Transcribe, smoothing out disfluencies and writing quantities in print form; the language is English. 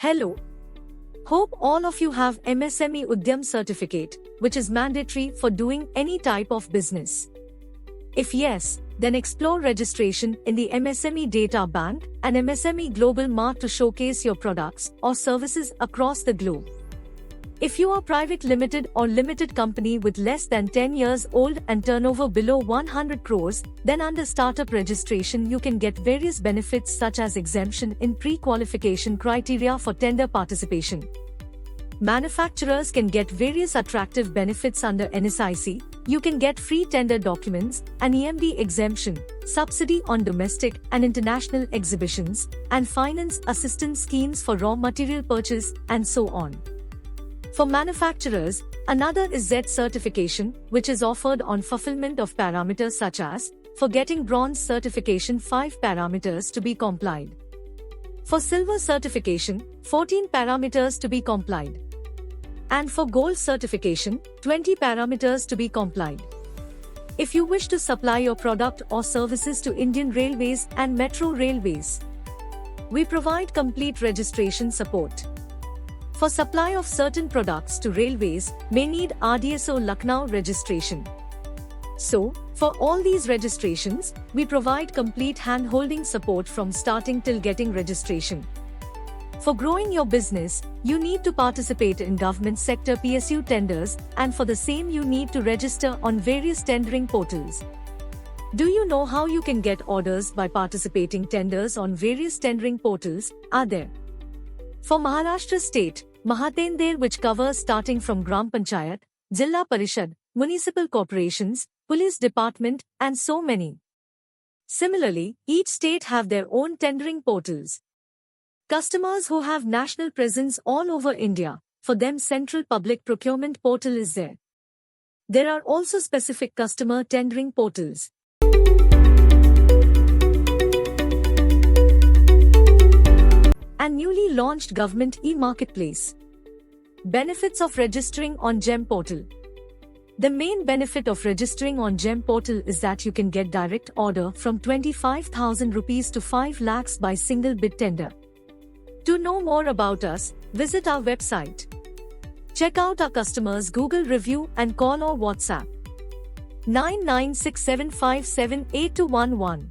Hello. Hope all of you have MSME Udyam certificate, which is mandatory for doing any type of business. If yes, then explore registration in the MSME Data Bank and MSME Global Mart to showcase your products or services across the globe. If you are private limited or limited company with less than 10 years old and turnover below 100 crores, then under startup registration you can get various benefits such as exemption in pre-qualification criteria for tender participation. Manufacturers can get various attractive benefits under NSIC. You can get free tender documents, an EMD exemption, subsidy on domestic and international exhibitions, and finance assistance schemes for raw material purchase, and so on. For manufacturers, another is Z certification, which is offered on fulfillment of parameters such as, for getting bronze certification 5 parameters to be complied. For silver certification, 14 parameters to be complied. And for gold certification, 20 parameters to be complied. If you wish to supply your product or services to Indian Railways and Metro Railways, we provide complete registration support. For supply of certain products to railways, may need RDSO Lucknow registration. So, for all these registrations, we provide complete hand-holding support from starting till getting registration. For growing your business, you need to participate in government sector PSU tenders, and for the same you need to register on various tendering portals. Do you know how you can get orders by participating tenders on various tendering portals? Are there? For Maharashtra state, Mahatender, which covers starting from Gram Panchayat, Jilla Parishad, municipal corporations, police department, and so many. Similarly, each state have their own tendering portals. Customers who have national presence all over India, for them Central Public Procurement Portal is there. There are also specific customer tendering portals. And newly launched Government e-Marketplace. Benefits of registering on GEM portal. The main benefit of registering on GEM portal is that you can get direct order from 25,000 rupees to 5 lakhs by single bid tender. To know more about us, visit our website. Check out our customers' Google review and call or WhatsApp 9967578211.